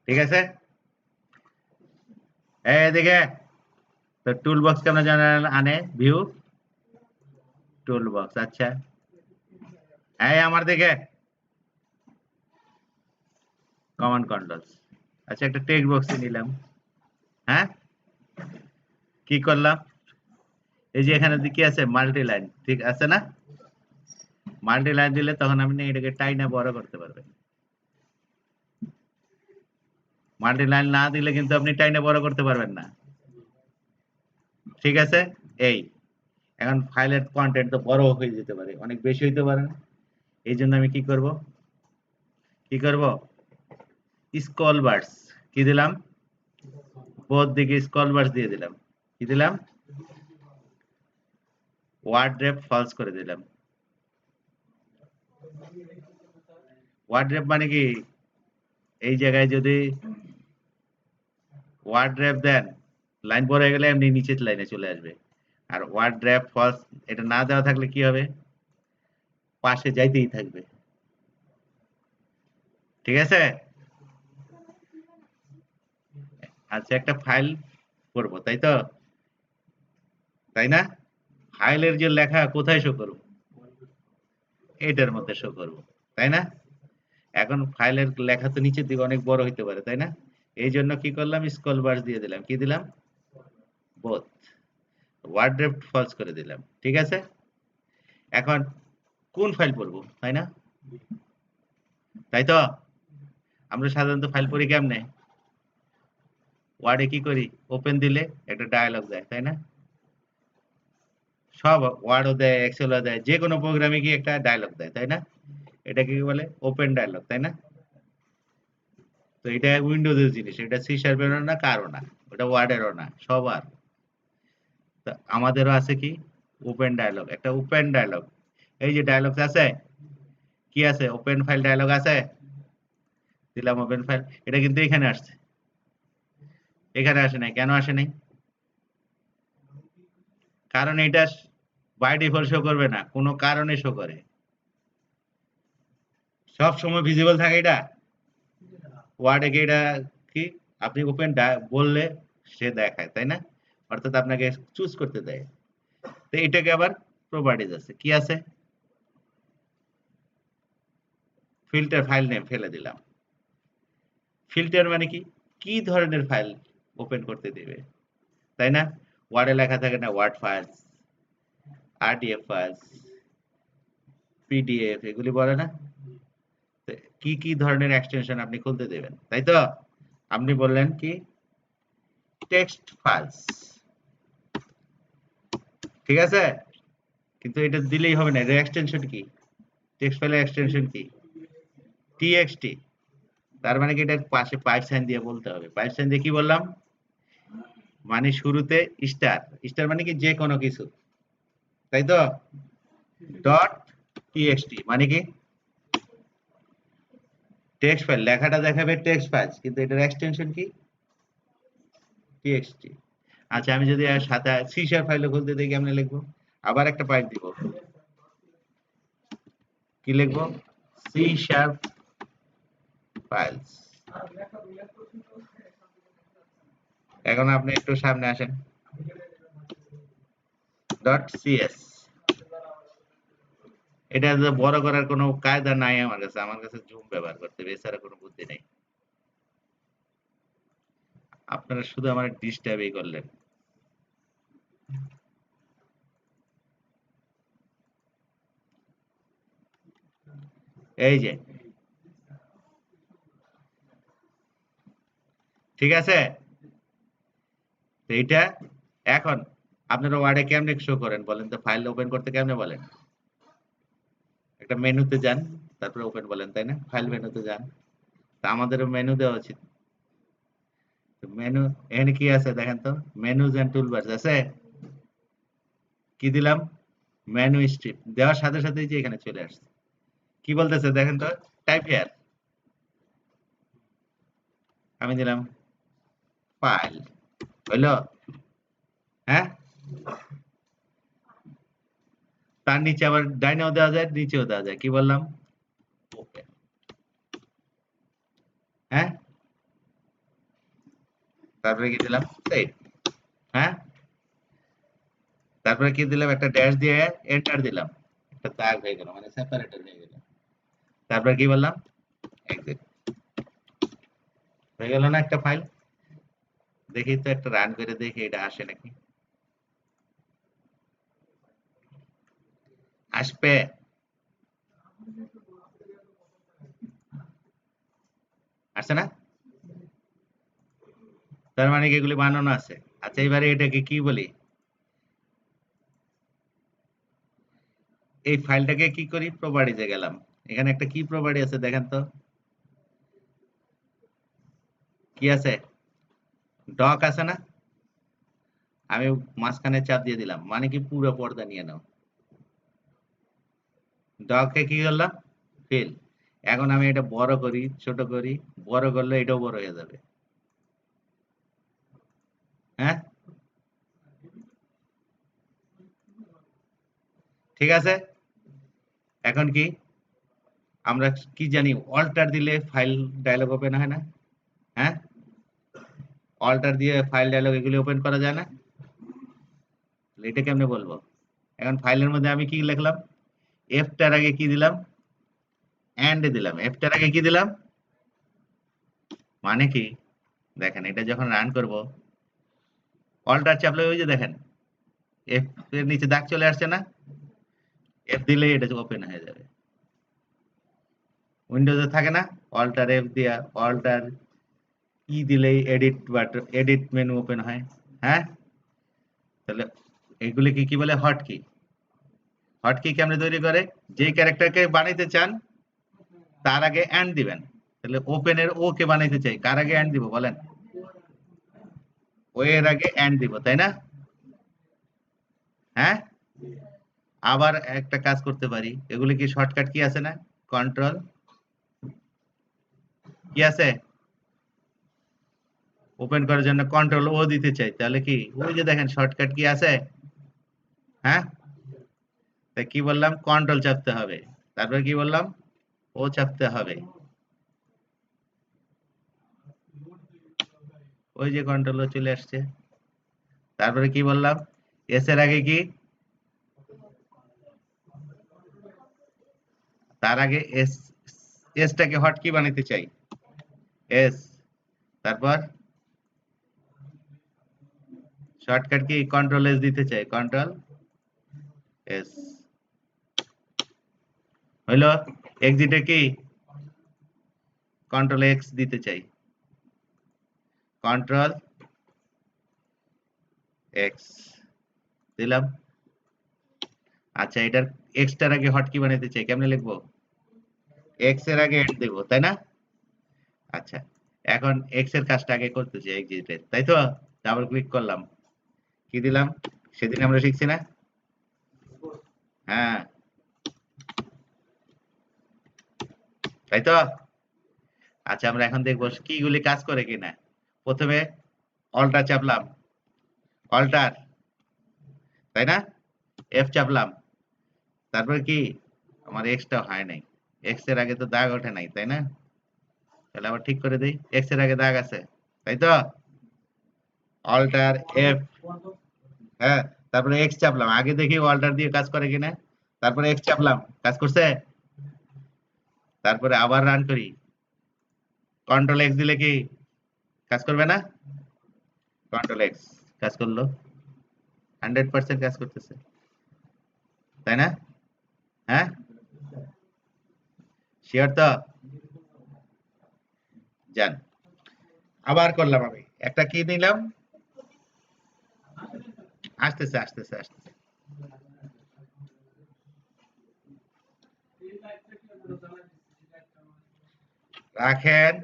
ঠিক আছে, এদিকে তো টুল বক্স কেমন জানেন আনে ভিউ টুল বক্স। আচ্ছা, এই আমার দিকে কমান্ড কন্ট্রোলস। আচ্ছা, একটা টেক্সট বক্স নিলাম। হ্যাঁ, কি করলাম? এই যে এখানে কি আছে, মাল্টি লাইন, ঠিক আছে না? মাল্টি লাইন দিলে তখন আপনি এটাকে টাইনা বড় করতে পারবেন। মাল্টি লাইন না দিলে কিন্তু আপনি টাইনা বড় করতে পারবেন না। ঠিক আছে, এই এখন ফাইলের কন্টেন্ট তো বড় হয়ে যেতে পারে, অনেক বেশি হইতে পারে না। এই জন্য আমি কি করব, স্ক্রল বারস কি দিলাম, বোথ দিকে স্ক্রল বারস দিয়ে দিলাম। কি দিলাম, ওয়ার্ড রেপ ফলস করে দিলাম। ওয়ার্ড রেপ মানে কি, এই জায়গায় যদি ওয়ার্ড রেপ দেন, লাইন পড়ে গেলে এমনি নিচের লাইনে চলে আসবে। আর ওয়ার্ড রেপ ফলস এটা না দেওয়া থাকলে কি হবে, পাশে যাইতেই থাকবে। ঠিক আছে, আচ্ছা একটা ফাইল করব, তাই তো, তাই না? ফাইলের যে লেখা কোথায় শো করব, এটার মধ্যে শো করব, তাই না? এখন ফাইলের লেখা তো নিচের দিকে অনেক বড় হইতে পারে, তাই না? এই জন্য কি করলাম, স্ক্রল বার দিয়ে দিলাম। কি দিলাম, বোথ, ওয়ার্ড রেপ ফলস করে দিলাম। ঠিক আছে, এখন কোন ফাইল পড়বো, তাই না? তাই তো, আমরা সাধারণত ফাইল পড়ি কেমনে, ওয়ার্ডে কি করি, ওপেন দিলে একটা ডায়ালগ দেয়, তাই না? সব ওয়ার্ডও দেয়, এক্সেলও দেয়, যে কোনো প্রোগ্রামে গিয়ে একটা ডায়ালগ দেয়, তাই না? এটাকে কি বলে, ওপেন ডায়ালগ, তাই না? তো এটা উইন্ডোজের জিনিস, এটা সি শার্পেরও না, কারো না, ওটা ওয়ার্ডেরও না, সবার। তা আমাদেরও আছে কি, ওপেন ডায়ালগ, একটা ওপেন ডায়ালগ। এই যে ডায়ালগ আছে, কি আছে, ওপেন ফাইল ডায়ালগ আছে, দিলাম ওপেন ফাইল। এটা কিন্তু এখানে আসছে, এখানে আসে নাই, কেন আসে নাই? কারণ এটা বাই ডিফল্ট শো করবে না, কোনো কারণে শো করে, সব সময় ভিজিবল থাকে এটা। ওয়ার্ডে কি এটা কি, আপনি ওপেন বললে সে দেখায়, তাই না? অর্থাৎ আপনাকে চুজ করতে দেয়। তো এটাকে আবার প্রপার্টিজ আছে, কি আছে, ফিল্টার ফাইল নেম ফেলে দিলাম। ফিল্টার মানে কি, কি ধরনের ফাইল ওপেন করতে দেবে, তাই না? ওয়ার্ডে লেখা থাকে না, word files, RTF files, PDF, এগুলি বলে না? তো কি কি ধরনের এক্সটেনশন আপনি খুলতে দেবেন, তাই তো? আপনি বললেন কি, টেক্সট ফাইলস, ঠিক আছে, কিন্তু এটা দিলেই হবে না, এর এক্সটেনশন কি, টেক্সট ফাইলের এক্সটেনশন কি, টিএক্সটি। তার মানে কি এটার পাশে পাইপ সাইন দিয়ে বলতে হবে। পাইপ সাইন দিয়ে কি বললাম, মানে শুরুতে স্টার, স্টার মানে কি যে কোনো কিছু, তাই তো, ডট টিএক্সটি মানে কি টেক্সট ফাইল, লেখাটা দেখাবে টেক্সট ফাইল, কিন্তু এটার এক্সটেনশন কি, টিএক্সটি। আচ্ছা, আমি যদি আর সাথে সি শার্প ফাইলও খুলতে দিই, কেমনে লিখবো, আবার একটা পাইপ দিব, কি লিখবো, সি শার্প ফাইলস। এখন আপনি একটু সামনে আসেন, ডট সিএস। এটা যে বড় করার কোনো কায়দা নাই আমার কাছে, আমার কাছে জুম ব্যবহার করতে হবে, এছাড়া কোনো বুদ্ধি নেই। আপনারা শুধু আমার ডিস্টার্বই করলেন। এই যে, ঠিক আছে, তো এইটা এখন আপনারা ওয়ার্ডে কেমনে শো করেন বলেন তো, ফাইল ওপেন করতে কেমনে বলেন, একটা মেনুতে যান, তারপরে ওপেন বলেন, তাই না? ফাইল মেনুতে যান। তা আমাদেরও মেনু দেওয়া উচিত। তো মেনু, এখানে কি আছে দেখেন তো, মেনুজ এন্ড টুলবারস আছে, কি দিলাম, মেনু স্ট্রিপ দেওয়ার সাথে সাথেই যে এখানে চলে আসছে। কি বলতেছে দেখেন তো, টাইপ হিয়ার, আমি দিলাম ফাইল, হইলো? হ্যাঁ, তার নিচে আবার ডাইনেও দেওয়া যায়, নিচেও দেওয়া যায়, কি বললাম, ওপেন। হ্যাঁ, তারপরে কি দিলাম সেট। হ্যাঁ, তারপরে কি দিলাম একটা ড্যাশ দিয়ে এন্টার দিলাম, একটা দাগ হয়ে গেল মানে সেপারেটর হয়ে গেল। তারপরে কি বললাম এক্সিট, হয়ে গেল না একটা ফাইল। দেখি তো একটা রান করে দেখি এটা আসে নাকি, আসবে। আসছে না, তার মানে কি এগুলি বানানো আছে। আচ্ছা এবারে এটাকে কি বলি, এই ফাইলটাকে কি করি, প্রপার্টিজে গেলাম, এখানে একটা কি প্রপার্টি আছে দেখেন তো, কি আছে, ডক আছে না, আমি মাঝখানে চাপ দিয়ে দিলাম মানে কি পুরো পর্দা নিয়ে নাও। ডকে কি করলাম ফিল, এখন আমি এটা বড় করি ছোট করি, বড় করলে এটাও বড় হয়ে যাবে। হ্যাঁ ঠিক আছে, এখন কি আমরা কি জানি অল্টার দিলে ফাইল ডায়লগ ওপেন হয় না। হ্যাঁ, অল্টার দিয়ে ফাইল ডায়লগ এগুলি ওপেন করা যায় না, তাহলে এটা কেমনে বলবো। এখন ফাইলের মধ্যে আমি কি লিখলাম, এফ টার আগে কি দিলাম, এন্ড দিলাম, এফ টার আগে কি দিলাম, মানে কি দেখেন এটা যখন রান করব, অল্টার চাপলে ওই যে দেখেন এফ এর নিচে দাগ চলে আসছে না, এফ দিলে এটা ওপেন হয়ে যাবে। উইন্ডোজে থাকে না অল্টার এফ দিয়া, অল্টার ই দিলেই edit button, edit menu open হয়। হ্যাঁ, তাহলে এগুলি কি কি বলে, হটকি। হটকি কেমনে তৈরি করে, যে ক্যারেক্টারকে বানাইতে চান তার আগে এন্ড দিবেন, তাহলে ওপেন এর ও কে বানাইতে চাই কার আগে এন্ড দিব বলেন, ও এর আগে এন্ড দিব তাই না। হ্যাঁ, আবার একটা কাজ করতে পারি, এগুলি কি শর্টকাট কি আছে না, কন্ট্রোল কি আছে, ওপেন করার জন্য কন্ট্রোল ও দিতে চাই, তাহলে কি ওই যে দেখেন শর্টকাট কি আছে। হ্যাঁ, তাই কি বললাম কন্ট্রোল চাপতে হবে, তারপর কি বললাম ও চাপতে হবে, ওই যে কন্ট্রোল ও চলে আসছে। তারপরে কি বললাম এস এর আগে কি, তার আগে এস, এসটাকে হটকি বানাইতে চাই এস, তারপর শর্টকাট কি কন্ট্রোল এস দিতে চাই, কন্ট্রোল এস হইলো। এক্সিটে কি কন্ট্রোল এক্স দিতে চাই, কন্ট্রোল এক্স দিলাম। আচ্ছা এটার এক্স টার আগে হটকি বানাইতে চাই, কেমনে লিখবো, এক্স এর আগে এন্ড দেবো তাই না। আচ্ছা এখন এক্স এর কাজটা আগে করতে চাই এক্সিটের, তাই তো, ডাবল ক্লিক করলাম, কি দিলাম, সেদিন আমরা শিখছি না। হ্যাঁ তাই তো। আচ্ছা আমরা এখন দেখবো কিগুলি কাজ করে কিনা। প্রথমে অল্টার চাপলাম, অল্টার তাই না, এফ চাপলাম, তারপর কি আমার এক্সটা হয় নাই, এক্স এর আগে তো দাগ ওঠে নাই তাই না, তাহলে আবার ঠিক করে দিই, এক্স এর আগে দাগ আছে তাই তো, অল্টার এফ। হ্যাঁ, তারপরে এক্স চাপলাম, আগে দেখি অল্টার দিয়ে কাজ করে কিনা, তারপরে এক্স চাপলাম, কাজ করছে, তারপরে আবার রান করি, কন্ট্রোল এক্স দিলে কি কাজ করবে না, কন্ট্রোল এক্স কাজ করলো, 100% কাজ করতেছে তাই না। হ্যাঁ শিওর তো, যান আবার করলাম, আমি একটা কি নিলাম, আসতেছে আসতেছে আসতেছে, রাখেন।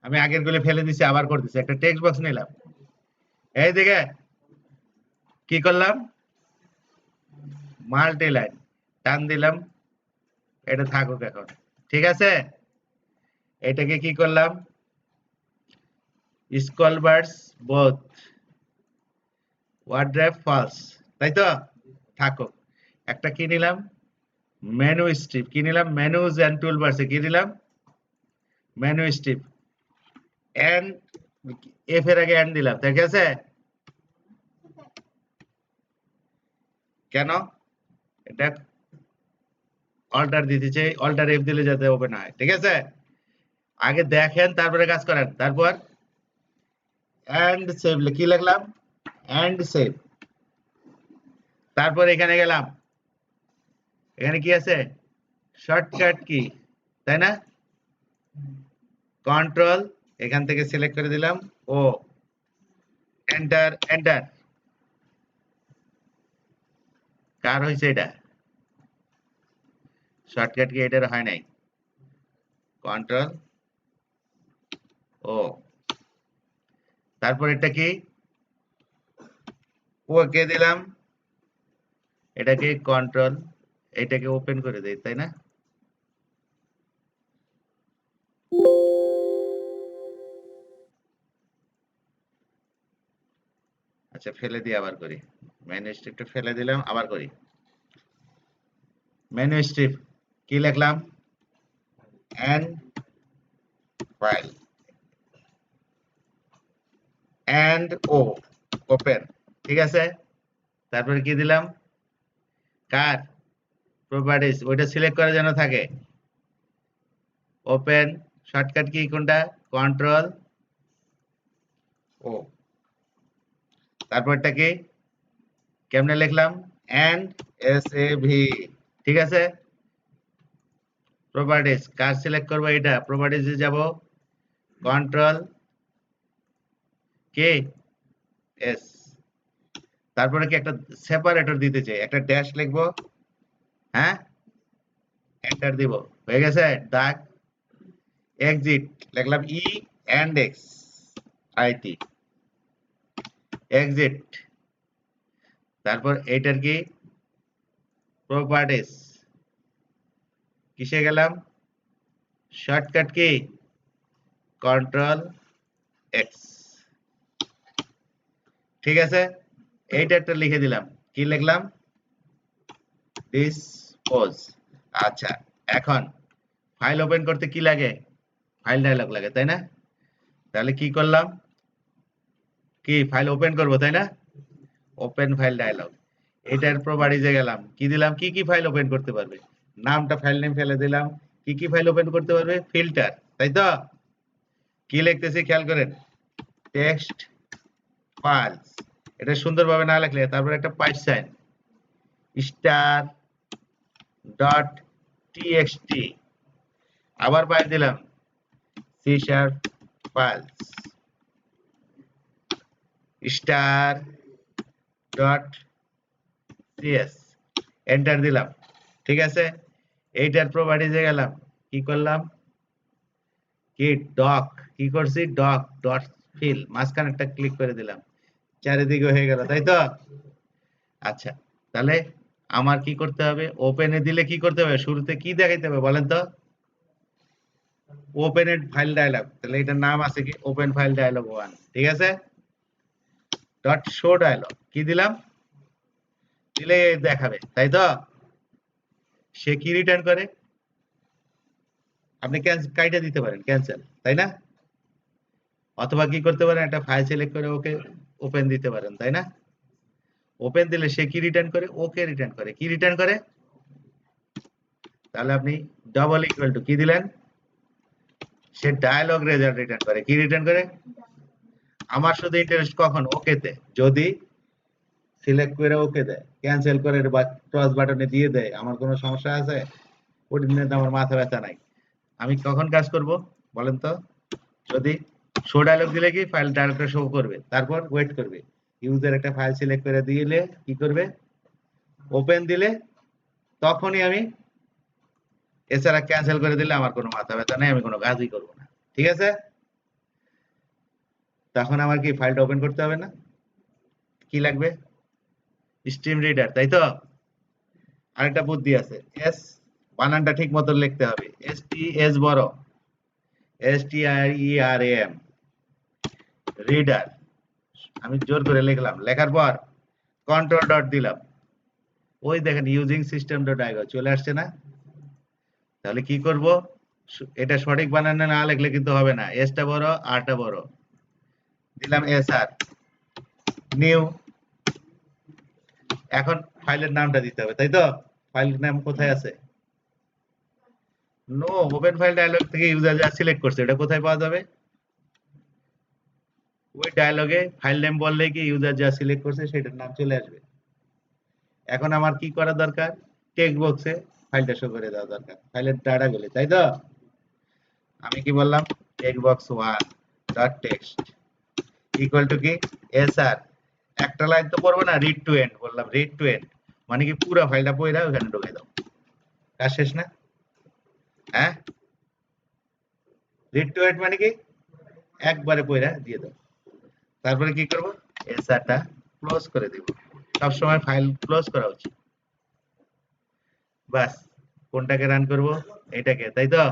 আমি আগের গুলো ফেলে দিছি, আবার করতেছি, একটা টেক্সট বক্স নিলাম, এই দিকে কি করলাম, মাল্টি লাইন টান দিলাম, এটা থাকুক এখন, ঠিক আছে। এটাকে কি করলাম, স্কল বার্স বোথ ওয়ার্ড্রাফ ফলস, তাই তো, থাকুক। একটা কি নিলাম, মেনু স্ট্রিপ, কি নিলাম, মেনুজ এন্ড টুলবারসে কি দিলাম, মেনু স্ট্রিপ এন্ড এফ এর আগে এন্ড দিলাম, ঠিক আছে? কেন? এটা অল্টার দিতে চাই, অল্টার এফ দিলে যাতে ওপেন হয়, ঠিক আছে? আগে দেখেন তারপরে কাজ করেন। তারপর এন্ড সেভ কি লিখলাম, এন্ড সেভ। তারপর এখানে গেলাম, এখানে কি আছে, শর্টকাট কি, তাই না? কন্ট্রোল এখান থেকে সিলেক্ট করে দিলাম, ও এন্টার এন্টার। কার হয়েছে এটা? শর্টকাট কি এটার হয় নাই? কন্ট্রোল ও, তারপর এটা কি, ওকে দিলাম, এটাকে কন্ট্রোল, এটাকে ওপেন করে দেই, তাই না? আচ্ছা ফেলে দিয়ে আবার করি, মেনু স্ট্রিপটা ফেলে দিলাম, আবার করি। মেনু স্ট্রিপ কি লিখলাম, এন্ড ফাইল এন্ড ও ওপেন, ঠিক আছে? তারপরে কি দিলাম, কার প্রপার্টিজ, ওইটা সিলেক্ট করা যেন থাকে, ওপেন, শর্টকাট কি কোনটা, কন্ট্রোল ও। তারপরটা কি, কেমনে লিখলাম, এন্ড এস এ ভি, ঠিক আছে? প্রপার্টিজ কার সিলেক্ট করবো, এটা প্রপার্টিজে যাব, কন্ট্রোল কে এস। তারপরে কি একটা সেপারেটর দিতে চাই, একটা ড্যাশ লিখবো, হ্যাঁ, এন্টার দিব, হয়ে গেছে। দাগ এক্সিট লিখলাম, ই এন্ড এক্স আইটি, এক্সিট। তারপর এইটার কি, প্রপার্টিজ, কিসে গেলাম, শর্টকাট কি, কন্ট্রোল এক্স, ঠিক আছে? এইটা একটা লিখে দিলাম, কি লিখলাম, ডিসপোজ। আচ্ছা, এখন ফাইল ওপেন করতে কি লাগে, ফাইল ডায়লগ লাগে, তাই না? তাহলে কি করলাম, কি ফাইল ওপেন করব, তাই না? ওপেন ফাইল ডায়লগ, এটার প্রপার্টিজে গেলাম, কি দিলাম, কি কি ফাইল ওপেন করতে পারবে, নামটা ফাইল নেম ফেলে দিলাম, কি কি ফাইল ওপেন করতে পারবে, ফিল্টার, তাই তো? কি লিখতেছি খেয়াল করেন, টেক্সট ফাইলস, এটা সুন্দরভাবে না লিখলে তারপর একটা pipe sign, star dot TXT, আবার পাইপ দিলাম, C sharp files star dot CS, enter দিলাম, ঠিক আছে? এইটার প্রপার্টিজে গেলাম, কি করলাম, কি ডক, কি করছি, ডক ডট ফিল, মাঝখানে একটা ক্লিক করে দিলাম, চারিদিকে হয়ে গেল, তাই তো? আচ্ছা, তাহলে আমার কি করতে হবে, ওপেনে দিলে কি করতে হবে, শুরুতে কি দেখাইতে হবে বলেন তো, ওপেন ফাইল ডায়লগ, তাহলে এটার নাম আছে কি, ওপেন ফাইল ডায়লগ 1, ঠিক আছে? ডট শো ডায়লগ কি দিলাম, দিলে দেখাবে, তাই তো? সে কি রিটার্ন করে, আপনি কাইটা দিতে পারেন ক্যান্সেল, তাই না? অথবা কি করতে পারেন, একটা ফাইল সিলেক্ট করে ওকে ওপেন দিতে পারেন, তাই না? ওপেন দিলে সে কি রিটার্ন করে, ওকে রিটার্ন করে, কি রিটার্ন করে, তাহলে আপনি ডবল ইকুয়াল টু কি দিলেন, সে ডায়লগ রেজাল্ট রিটার্ন করে, কি রিটার্ন করে, আমার শুধু ইন্টারেস্ট কখন, ওকে তে, যদি সিলেক্ট করে ওকে দেয়, ক্যান্সেল করে বা ক্রস বাটনে দিয়ে দেয়, আমার কোনো সমস্যা আছে, ওটি নিয়ে তো আমার মাথা ব্যথা নাই। আমি কখন কাজ করব বলেন তো, যদি শো ডায়লগ দিলে কি ফাইল ডায়লগটা শো করবে, তারপর ওয়েট করবে, ইউজার একটা ফাইল সিলেক্ট করে দিলে কি করবে, ওপেন দিলে তখনই আমি, এছাড়া ক্যান্সেল করে দিলে আমার কোনো মাথা ব্যথা নাই, আমি কোনো কাজই করব না, ঠিক আছে? তখন আমার কি ফাইলটা ওপেন করতে হবে না, কি লাগবে, স্ট্রিম রিডার, তাই তো? আরেকটা বুদ্ধি আছে, এস বানানটা ঠিক মতো লিখতে হবে, এস টি এস বড়, এস টি আর ই আর এম, রিডার, আমি জোর করে লিখলাম, লেখার পর কন্ট্রোল ডট দিলাম, ওই দেখেন ইউজিং সিস্টেম ডট আইও চলে আসছে না? তাহলে কি করব, এটা সঠিক বানানে না লিখলে কিন্তু হবে না, এসটা বড় আরটা বড়। দিলাম এস আর নিউ। এখন ফাইলের নামটা দিতে হবে, তাই তো? ফাইল নাম কোথায় আছে? নো, ওপেন ফাইল ডায়ালগ থেকে ইউজার যা সিলেক্ট করছে এটা কোথায় পাওয়া যাবে? ওই ডায়ালগে ফাইল নেম বললে কি ইউজার যা সিলেক্ট করছে সেটার নাম চলে আসবে। এখন আমার কি করা দরকার? টেক্সট বক্সে ফাইলটা শো করে দেওয়া দরকার, ফাইলের ডাটা গুলো, তাই তো? আমি কি বললাম? Text box 1 dot text equal to কি এসআর। একটা লাইন তো পড়বো না, রিড টু এন্ড বললাম, রিড টু এন্ড মানে কি পুরো ফাইলটা পড়ে ওখানে ঢুকে দাও। কাজ শেষ না? হ্যাঁ, রিড টু এন্ড মানে কি একবারে পড়ে দিয়ে দাও। তারপরে কি করব? এসআরটা ক্লোজ করে দিব। সব সময় ফাইল ক্লোজ করা উচিত। বাস, কোনটাকে রান করব? এটাকে, তাই তো?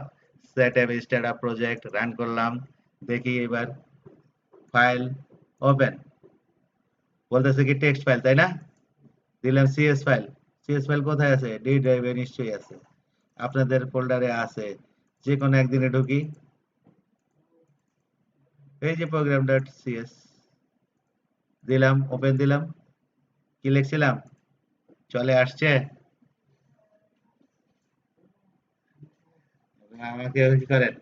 Set app startup project run করলাম। দেখি এবার ফাইল ওপেন, বলতেছে কি টেক্সট ফাইল, তাই না? দিলাম সিএস ফাইল। সিএস ফাইল কোথায় আছে? ডি ড্রাইভে নিশ্চয়ই আছে, আপনাদের ফোল্ডারে আছে। যে কোনো একদিনে ঢুকি, এই যে প্রোগ্রাম ডট সিএস দিলাম, ওপেন দিলাম, কি লিখছিলাম চলে আসছে। আমাকে কি করেন?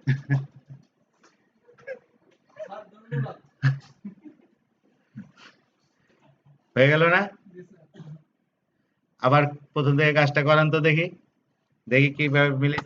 হয়ে গেল না? আবার প্রথম থেকে কাজটা করান তো দেখি, দেখি কিভাবে মিলে।